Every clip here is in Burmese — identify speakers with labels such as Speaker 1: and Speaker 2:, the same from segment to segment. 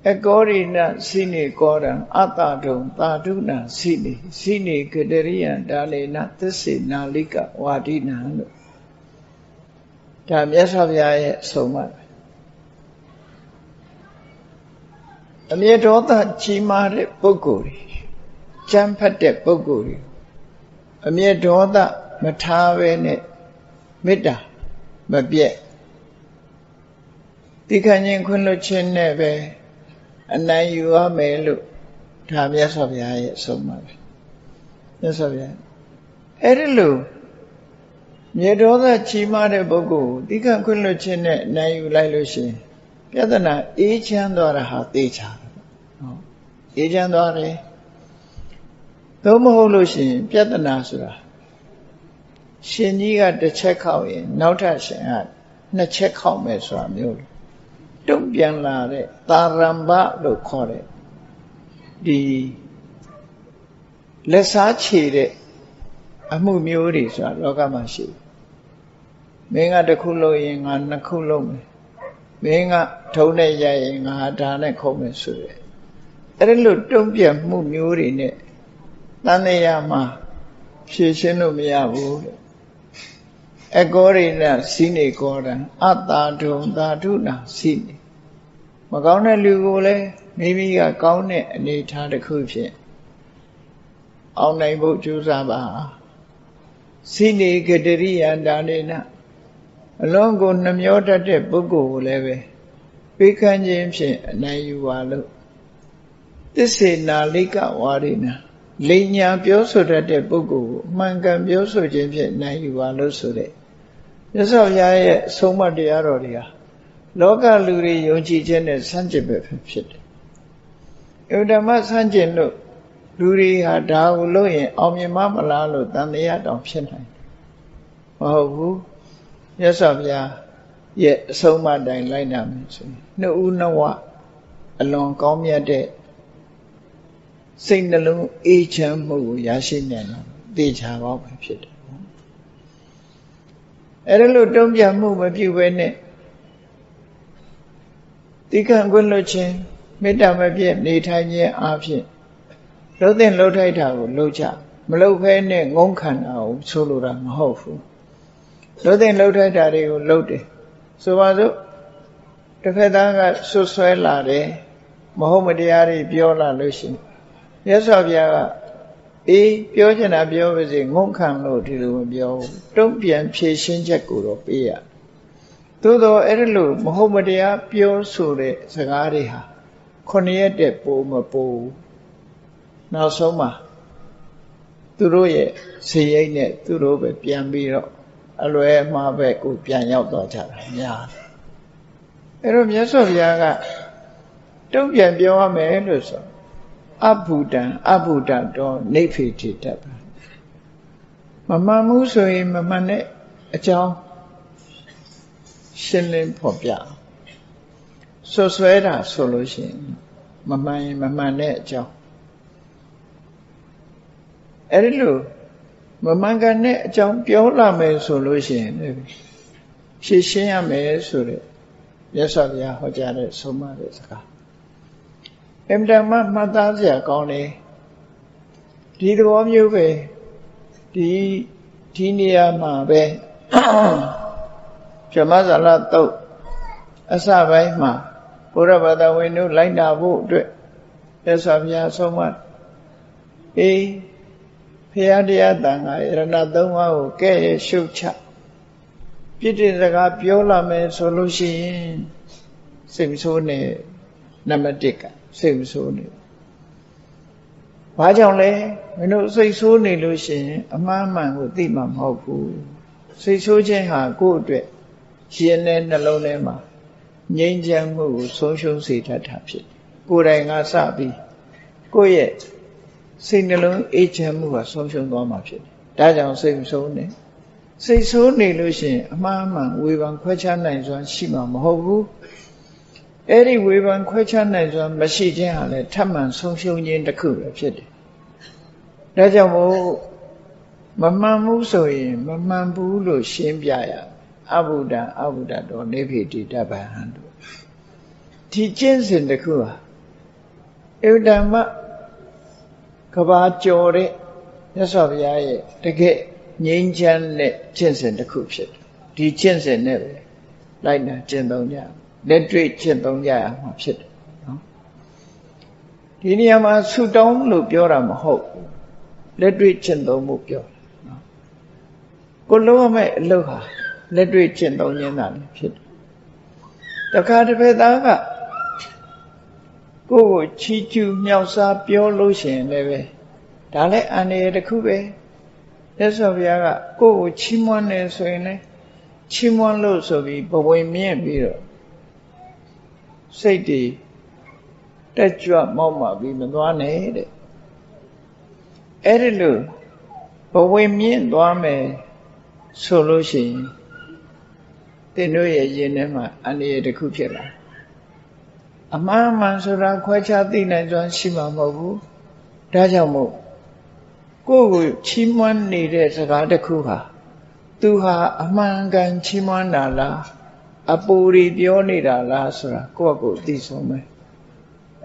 Speaker 1: Akorina sini koran atadung taduna sini kederian dalena tesi nalika wadina. Tam yasavya soma. Amyadota chimare poguri, champate poguri. Amyadota matavene mida mabye. Tikanyin kunlo chinebe. Anayuwa melu tam yasavya soma. Yasavya. Erilu Myadota chimare bogu, tikan kunlo chine nayu lailushi. Yadana echandwara ha techa. Echandware. Thomaholushin, Pyadana sura. Shinjiga the check out in, Nauta Shan, na check out mesra mule. Don't be anlare, Taramba lo kore. The Lesachi Amu Muri, Logamashi. Menga the Kulo in and Nakulo. Menga Tone Yay and Dane Comesure. Erelu don't be a Mumuri in it. Naneyama, Shishino Miavu. Agorina sine Gordon, Ataduna sine. Magona Lugole, maybe a gaune and a tada cushion. On a boat Juzaba. Sine Gaderi and Danina. Along go Namyota de Bugo leve. Pekan James and Nayualu. This is Nalika Warina. Linya Bioso de Bugo, Mangan Bioso James and Nayualu Sure. Yes, I so much the Aroria. Loka Luri Yonchi Jen and Sanjib shit. Udama Sanjin look. Luri had Dao Loy, Omi Mama Lalo, than the adoption. Oh, yes, yet so much I line up. No, no, what? Along come your day. Sing the loom each and move Yashin and these have all shit. Erelu don't ya move a few when they can't go looking, made up a bit, need tiny option. Loden Lotita, Locha, Malopene, Gonkan, or Solura, Hofu. Loden Lotita, Lote. So was the Fedanga Suswellade, Mohammediari, Biola Lucian. Yes, of Yaga. Piojana Bio is a Gonkan Lotilu Bio, don't be impatient Jacuro, Pia. Todo Erelu, Mohammedia, Pio Sure, Sagariha, Coniete Poma Po. Now, Soma Turoye, Sayane, Turobe, Piambiro, Aloe Mabe, Piano Dota. Ya. Erum Yaso Yaga. Don't be a Bioa Meluso. Abudan, don't Nefiti tap. Mamma Muso in Mamane, a chow. Shilling Popia. So swear solution. Mamane, chow. Erilu, Mamangane, jump Piola me solution. She me sure. Yes, of ya, Hojare, so much. Emdama Matazia Goni. Did warm you way? Di Tinia Mabe. Jamazala to Asavai ma. Purabada window like that wood. Yes, of ya, so much. Piadia Danga, Ranadoma, Gay, Shucha. Pity the Gapiola me solution. Simsone, Namatica, Simsone. Wajole, when you say so, Nilution, a man with the mam hopu. Say so, Jenha, good. She and then alone Emma. Yanjang move, social seat at Hapshit. Good Angasabi. Go yet. Sing alone each and move a social normative. That I'll say so ne. Say so Nilution, a mamma, we want question and one Shima Mohobu. Eddie, we want question and one Machine, Taman, social in the cool of shit. That I'll Mamma Muso in Mamma Bulu, Shimbia, Abuda, or Navy Daba handle. Teachings in the Kua. ဧဝဓမ္မကဘာကျော်တဲ့မြတ်စွာဘုရားရဲ့တကယ်ငြိမ်းချမ်းတဲ့ကျင့်စဉ်တစ်ခုဖြစ်တယ်ဒီကျင့်စဉ်နဲ့ပဲလိုက်နာကျင့်သုံးကြလက်တွေ့ကျင့်သုံးကြရမှာဖြစ်တယ်နော်ဒီနေရာမှာဆုတောင်းလို့ပြောတာမဟုတ်ဘူးလက်တွေ့ကျင့်သုံးမှုပြောနော်ကိုလုံးဝမဲ့အလုပ်ဟာလက်တွေ့ကျင့်သုံးခြင်းသာဖြစ်တယ်တခါတစ်ဖက်သားကကိုယ့်ကိုချီးကျူးမြောက်စားပြောလို့ရှိရင်လည်းပဲဒါလည်းအန္တရာယ်တစ်ခုပဲမြတ်စွာဘုရားကကိုယ့်ကိုချီးမွမ်းနေဆိုရင်လည်းချီးမွမ်းလို့ဆိုပြီးဘဝင်မြင့်ပြီးတော့စိတ်တွေတက်ကြွမောက်မာပြီးမသွားနဲ့တဲ့အဲ့ဒီလိုဘဝင်မြင့်သွားမယ်ဆိုလို့ရှိရင်သင်တို့ရဲ့ရင်ထဲမှာအန္တရာယ်တစ်ခုဖြစ်လာအမှန်မှန်ဆိုတာခွဲခြားသိနိုင်စွမ်းရှိမှာမဟုတ်ဘူးဒါကြောင့်မို့ကိုယ့်ကိုချီးမွမ်းနေတဲ့စကားတစ်ခုဟာသူဟာအမှန်ကန်ချီးမွမ်းတာလားအပူရီပြောနေတာလားဆိုတာကိုယ့်ကိုယ်သိဆုံးမယ်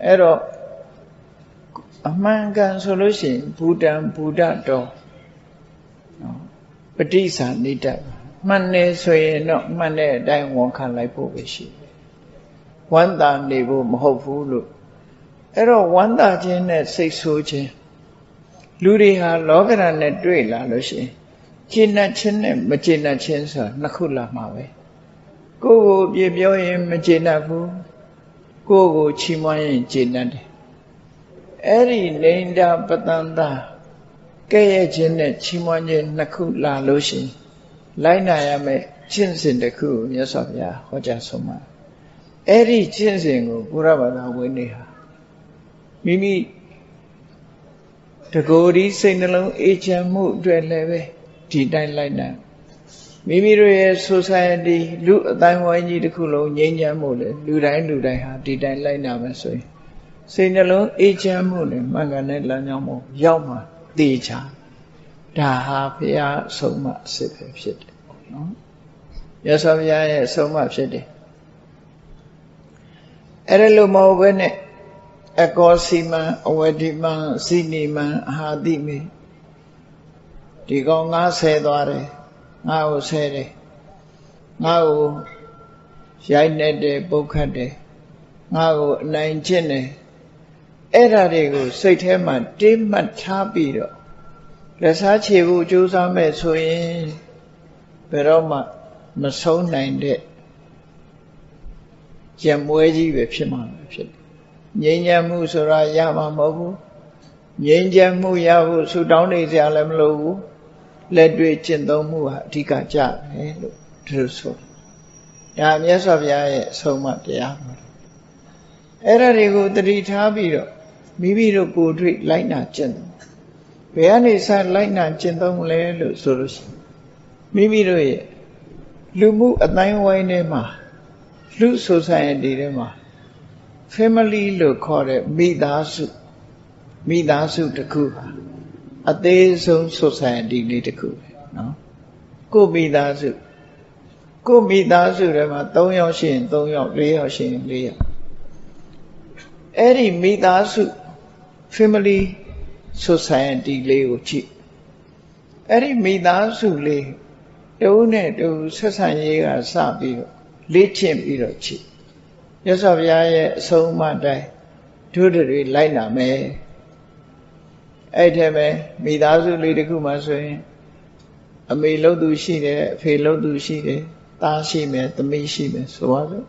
Speaker 1: အဲ့တော့အမှန်ကန်ဆိုလို့ရှိရင်ဘူတံဘူဒတော်ပဋိစ္ဆာနိတ္တမှန်နေဆိုရင်တော့မှန်တဲ့အတိုင်းဝန်ခံလိုက်ဖို့ပဲရှိတယ်ဝမ်းသာနေဖို့မဟုတ်ဘူးလို့အဲ့တော့ဝမ်းသာခြင်းနဲ့စိတ်ဆိုးခြင်းလူတွေဟာလောကဓာတ်နဲ့တွေ့လာလို့ရှိရင်ကျေနပ်ခြင်းနဲ့မကျေနပ်ခြင်းဆိုတာနှစ်ခုလာမှာပဲကိုယ့်ကိုပြပြောရင်မကျေနပ်ဘူးကိုယ့်ကိုချီးမွမ်းရင်ကျေနပ်တယ်အဲ့ဒီလိန္ဒပတန္တာကဲ့ရဲ့ခြင်းနဲ့ချီးမွမ်းခြင်းနှစ်ခုလာလို့ရှိရင်လိုက်နာရမယ်ကျင့်စဉ်တစ်ခုကိုမြတ်စွာဘုရားဟောကြားဆုံးမှာအဲ့ဒီကျင့်စဉ်ကိုဘုရားဘာသာဝင်တွေဟာမိမိတကိုယ်ဒီစိတ်နှလုံးအေးချမ်းမှုအတွက်လည်းပဲဒီတိုင်းလိုက်နာမိမိတို့ရဲ့ society လူအတိုင်းဝိုင်းကြီးတစ်ခုလုံးငြိမ်းချမ်းမှုလေလူတိုင်းဟာဒီတိုင်းလိုက်နာမယ်ဆိုရင်စိတ်နှလုံးအေးချမ်းမှုနဲ့မှန်ကန်တဲ့လမ်းကြောင်းပေါ်ရောက်မှသိချာဒါဟာဘုရားအဆုံးအမအစစ်ပဲဖြစ်တယ်နော်ရသော်ဘုရားရဲ့အဆုံးအမဖြစ်တယ်အဲ့ဒါလို့မဟုတ်ဘဲနဲ့အကောစီမံအဝတိမံစိနိမံအဟာတိမေဒီကောင်ငါဆဲသွားတယ်ငါ့ကိုဆဲတယ်ငါ့ကိုရိုက်နေတယ်ပုတ်ခတ်တယ်ငါ့ကိုအနိုင်ကျင့်တယ်အဲ့ဓာတွေကိုစိတ်ထဲမှာတေးမှတ်ထားပြီးတော့လက်စားချေဖို့ကြိုးစားမဲ့ဆိုရင်ဘယ်တော့မှမဆုံးနိုင်တဲ့ရံမွဲကြီးပဲဖြစ်မှာဖြစ်တယ်ငြိမ်းချမ်းမှုဆိုတာရမှာမဟုတ်ဘူးငြိမ်းချမ်းမှုရဖို့ဆူတောင်းနေကြလည်းမလိုဘူးလက်တွေ့ကျင့်သုံးမှုဟာအဓိကကြတယ်လို့ဒီလိုဆိုဒါမြတ်စွာဘုရားရဲ့အဆုံးအမတရားပါအဲ့ဒါတွေကိုသတိထားပြီးတော့မိမိတို့ကိုယ်တွေ့လိုက်နာကျင့်သုံးဘယ်ကနေစလိုက်နာကျင့်သုံးမလဲလို့ဆိုလို့ရှိရင်မိမိတို့ရဲ့လူမှုအတိုင်းဝိုင်းထဲမှာလူ society ထဲမှာ family လို့ခေါ်တဲ့မိသားစုတစ်ခုဟာအသေးဆုံး society လေးတစ်ခုပဲနော်ကိုမိသားစုထဲမှာ3ယောက်ရှိရင်3ယောက်4ယောက်ရှိရင်4ယောက်အဲ့ဒီမိသားစု family society လေးကိုကြည့်အဲ့ဒီမိသားစုလေးတဦးနဲ့တဦးဆက်ဆံရေးကစပြီးတော့လေ့ကျင့်ပြီးတော့ကြည့်မြတ်စွာဘုရားရဲ့အဆုံးအမတိုင်းတို့တွေလိုက်နာမယ်အဲ့ထဲမှာမိသားစုလေးတစ်ခုမှဆိုရင်အမေလှုပ်သူရှိတယ်အဖေလှုပ်သူရှိတယ်သားရှိမယ်သမီးရှိမယ်ဆိုပါစို့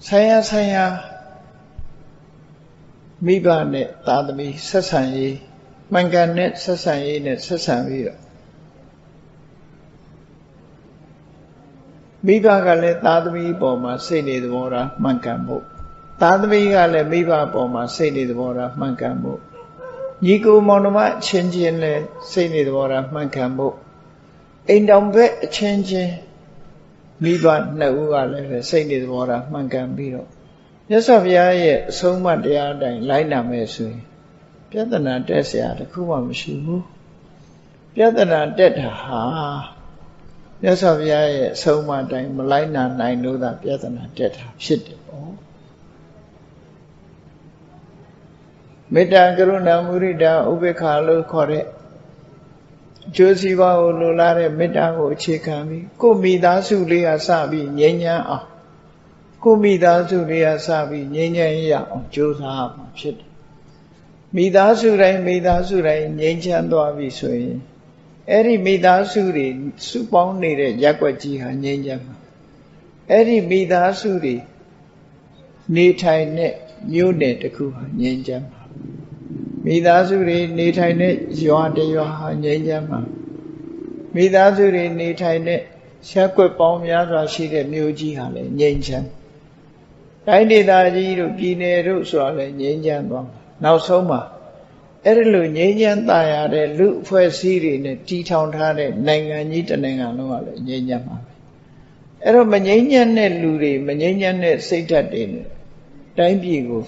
Speaker 1: ဆိုင်ရာမိဘနဲ့သားသမီးဆက်ဆံရေးမှန်ကန်တဲ့ဆက်ဆံရေးနဲ့ဆက်ဆံပြီးတော့မိဘကလည်းသားသမီးပေါ်မှာစိတ်နေသဘောထားမှန်ကန်ဖို့သားသမီးကလည်းမိဘပေါ်မှာစိတ်နေသဘောထားမှန်ကန်ဖို့ညီကိုမောင်နှမအချင်းချင်းလည်းစိတ်နေသဘောထားမှန်ကန်ဖို့အိမ်တော်ဘက်အချင်းချင်းမိဘနှစ်ဦးကလည်းစိတ်နေသဘောထားမှန်ကန်ပြီးတော့မြတ်စွာဘုရားရဲ့အဆုံးအမတရားအတိုင်းလိုက်နာမယ်ဆိုရင်ပြဿနာတက်เสียတခုမှမရှိဘူးပြဿနာတက်တာဟာမြတ်စွာဘုရားရဲ့အဆုံးအမတိုင်းမလိုက်နာနိုင်လို့သာပြဿနာတက်တာဖြစ်တယ်ပေါ့ မေတ္တာကရုဏာမုဒိတာဥပေက္ခလို့ခေါ်တဲ့ကျိုးစီးပွားကိုလိုလားတဲ့မေတ္တာကိုအခြေခံပြီးကိုယ်မိသားစုလေးကစပြီးငြိမ်းချမ်းအောင်ကိုယ်မိသားစုလေးကစပြီးငြိမ်းချမ်းရအောင်ကြိုးစားမှာဖြစ်တယ်မိသားစုတိုင်းငြိမ်းချမ်းသွားပြီဆိုရင်အဲ့ဒီမိသားစုတွေစုပေါင်းနေတဲ့ရပ်ကွက်ကြီးဟာငြိမ်းချမ်းမှာအဲ့ဒီမိသားစုတွေနေထိုင်တဲ့မြို့နယ်တစ်ခုဟာငြိမ်းချမ်းမှာမိသားစုတွေနေထိုင်တဲ့ရွာတစ်ရွာဟာငြိမ်းချမ်းမှာမိသားစုတွေနေထိုင်တဲ့ရပ်ကွက်ပေါင်းများစွာရှိတဲ့မြို့ကြီးဟာလည်းငြိမ်းချမ်းတိုင်းဒေသကြီးတို့ပြည်နယ်တို့ဆိုတာလည်းငြိမ်းချမ်းသွားမှာနောက်ဆုံးမှာအဲ့ဒီလိုငြိမ်းချမ်းသာရတဲ့လူအဖွဲ့အစည်းတွေနဲ့တည်ထောင်ထားတဲ့နိုင်ငံကြီးတစ်နိုင်ငံလုံးကလည်းငြိမ်းချမ်းမှာပဲအဲ့တော့မငြိမ်းချမ်းတဲ့လူတွေမငြိမ်းချမ်းတဲ့စိတ်ဓာတ်တွေနဲ့တိုင်းပြည်ကို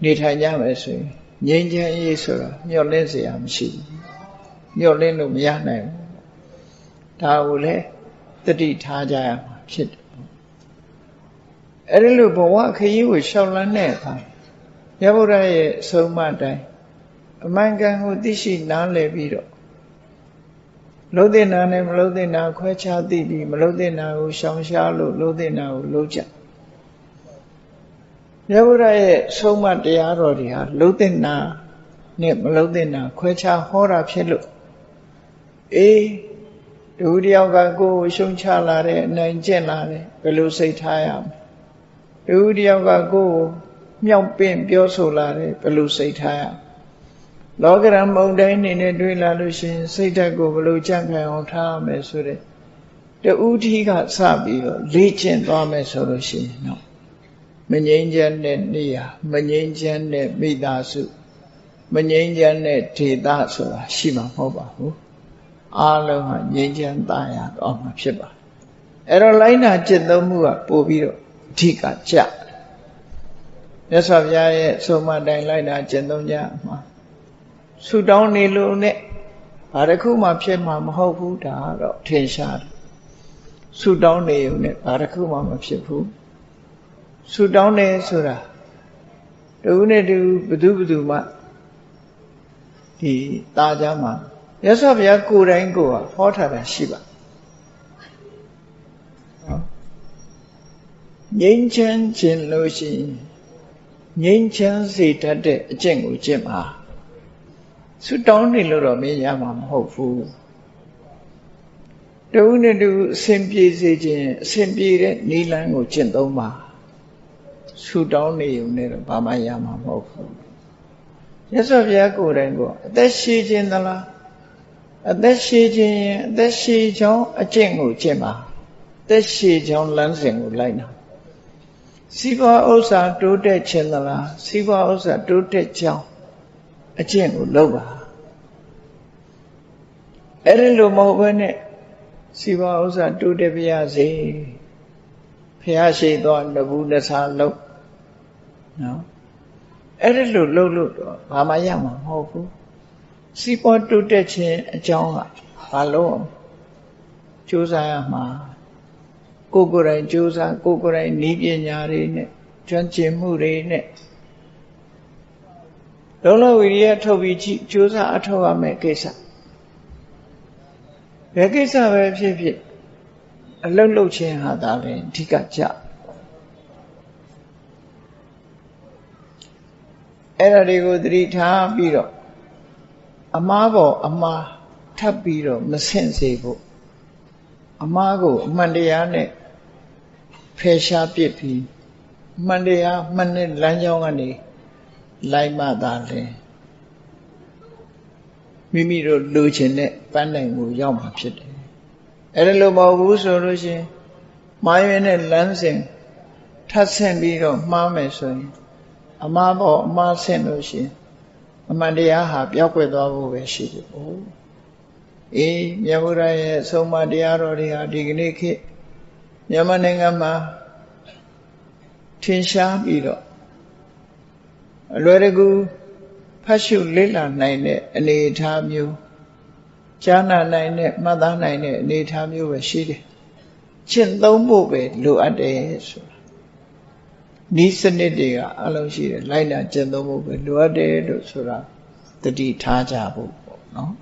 Speaker 1: နေထိုင်ကြမယ်ဆိုရင်ငြိမ်းချမ်းရေးဆိုတာမျှော်လင့်စရာမရှိဘူးမျှော်လင့်လို့မရနိုင်ဘူးဒါကိုလည်းတတိထားကြရမှာဖြစ်တယ်အဲ့ဒီလိုဘဝခရီးကိုရှောက်လန်းတဲ့အခါမြတ်ဗုဒ္ဓရဲ့အဆုံးအမတိုင်းအမှန်ကန်ကိုသိရှိနားလည်ပြီးတော့လုံးတဲ့နာနဲ့မလုံးတဲ့နာခွဲခြားသိပြီးမလုံးတဲ့နာကိုရှောင်ရှားလို့လုံးတဲ့နာကိုလုံးကြမြတ်ဗုဒ္ဓရဲ့အဆုံးအမတရားတော်တွေဟာလုံးတဲ့နာနဲ့မလုံးတဲ့နာခွဲခြားဟောတာဖြစ်လို့ဒုတယောက်ကကိုယ်ကိုရှုံချလာတဲ့အနိုင်ကျင့်လာတယ်ဘယ်လိုစိတ်ထားရမလဲဒုတယောက်ကကိုယ်ကိုမြောက်ပင့်ပြောဆိုလာတယ်ဘယ်လိုစိတ်ထားရလောကရန်မုန်တိုင်းနေနဲ့တွေ့လာလို့ရှိရင်စိတ်ဓာတ်ကိုဘယ်လိုကြံ့ခိုင်အောင်ထားရမယ်ဆိုတဲ့တူးထီးကစပြီးတော့လေ့ကျင့်သွားမယ်ဆိုလို့ရှိရင်တော့မငြိမ်းချမ်းတဲ့နေရာမငြိမ်းချမ်းတဲ့မိသားစုမငြိမ်းချမ်းတဲ့ဒေသဆိုတာရှိမှာမဟုတ်ပါဘူးအားလုံးကငြိမ်းချမ်းသာရတော့မှာဖြစ်ပါတယ်အဲ့တော့လိုက်နာจิตသုံးမှုကပို့ပြီးတော့အဓိကကြမြတ်စွာဘုရားရဲ့ဆုံးမတိုင်းလိုက်နာจิตသုံးကြမှာဆုတောင်းနေလို့နဲ့ဘာတစ်ခုမှဖြစ်မှာမဟုတ်ဘူးဒါတော့ထင်ရှားတယ်ဆုတောင်းနေုံနဲ့ဘာတစ်ခုမှမဖြစ်ဘူးဆုတောင်းနေဆိုတာတူနဲ့တူဘသူမှဒီတာကြမှာမြတ်စွာဘုရားကိုယ်တိုင်ကိုယ်ဟောထားတာရှိပါငြိမ်းချမ်းခြင်းလို့ရှိရင်ငြိမ်းချမ်းစေတတ်တဲ့အကျင့်ကိုကျင့်ပါဆုတောင်းနေလို့တော့မရမှာမဟုတ်ဘူးတူနဲ့တူအစဉ်ပြေစေခြင်းအစဉ်ပြေတဲ့နိလန်းကိုကျင့်သုံးပါဆုတောင်းနေုံနဲ့တော့ဘာမှရမှာမဟုတ်ဘူးမြတ်စွာဘုရားကိုယ်တိုင်ကအသက်ရှိခြင်းသလားအသက်ရှိခြင်းရင်အသက်ရှိကြောင်းအကျင့်ကိုကျင့်ပါအသက်ရှိကြောင်းလမ်းစဉ်ကိုလိုက်နာစီးပွားဥစ္စာတိုးတက်ခြင်းသလားစီးပွားဥစ္စာတိုးတက်ကြောင်းအကျင့်ကိုလုပ်ပါအဲ့ဒီလိုမဟုတ်ဘဲနဲ့စီးပွားဥစ္စာတိုးတက်ပြရစေဖျားရှိသောနဘူးနဆာလုပ်နော်အဲ့ဒီလိုလုပ်လို့တော့ဘာမှရမှာမဟုတ်ဘူးစီးပွားတိုးတက်ခြင်းအကြောင်းကဘာလို့ကြိုးစားရမှာကိုယ်ကိုယ်တိုင်ကြိုးစားကိုယ်ကိုယ်တိုင်နည်းပညာတွေနဲ့ကျွမ်းကျင်မှုတွေနဲ့လုံးလုံးဝိရိယထုတ်ပြီးကြိုးစားအထောက်ရမယ်ကိစ္စဘယ်ကိစ္စပဲဖြစ်ဖြစ်အလုပ်လုပ်ခြင်းဟာဒါလည်းအဓိကကြအဲ့ဒါတွေကိုသတိထားပြီးတော့အမားပေါ်အမားထပ်ပြီးတော့မဆင့်စေဖို့အမားကိုအမှန်တရားနဲ့ဖယ်ရှားပစ်ပြီးအမှန်တရားမှန်တဲ့လမ်းကြောင်းကနေလိုက်မှသာလေမိမိတို့လိုချင်တဲ့ပန်းတိုင်ကိုရောက်မှာဖြစ်တယ်အဲ့ဒါလိုမဟုတ်ဘူးဆိုလို့ရှိရင်မှားရတဲ့လမ်းစဉ်ထပ်ဆင့်ပြီးတော့မှားမယ်ဆိုရင်အမှားပေါ်အမှားဆင့်လို့ရှိရင်အမှန်တရားဟာပျောက်ကွယ်သွားဖို့ပဲရှိတယ်။မြတ်ဗုဒ္ဓရဲ့ဆုံးမတရားတော်တွေဟာဒီကနေ့ခေတ်မြန်မာနိုင်ငံမှာထင်ရှားပြီးတော့အလွယ်တကူဖတ်ရှုလေ့လာနိုင်တဲ့အနေအထားမျိုးကြားနာနိုင်တဲ့မှတ်သားနိုင်တဲ့အနေအထားမျိုးပဲရှိတယ်။ကျင့်သုံးဖို့ပဲလိုအပ်တယ်ဆိုတာ နီးစနစ်တွေကအလုံးရှိတယ်လိုက်နာကျင့်သုံးဖို့ပဲလိုအပ်တယ်လို့ဆိုတာတတိထားကြဖို့ပေါ့နော်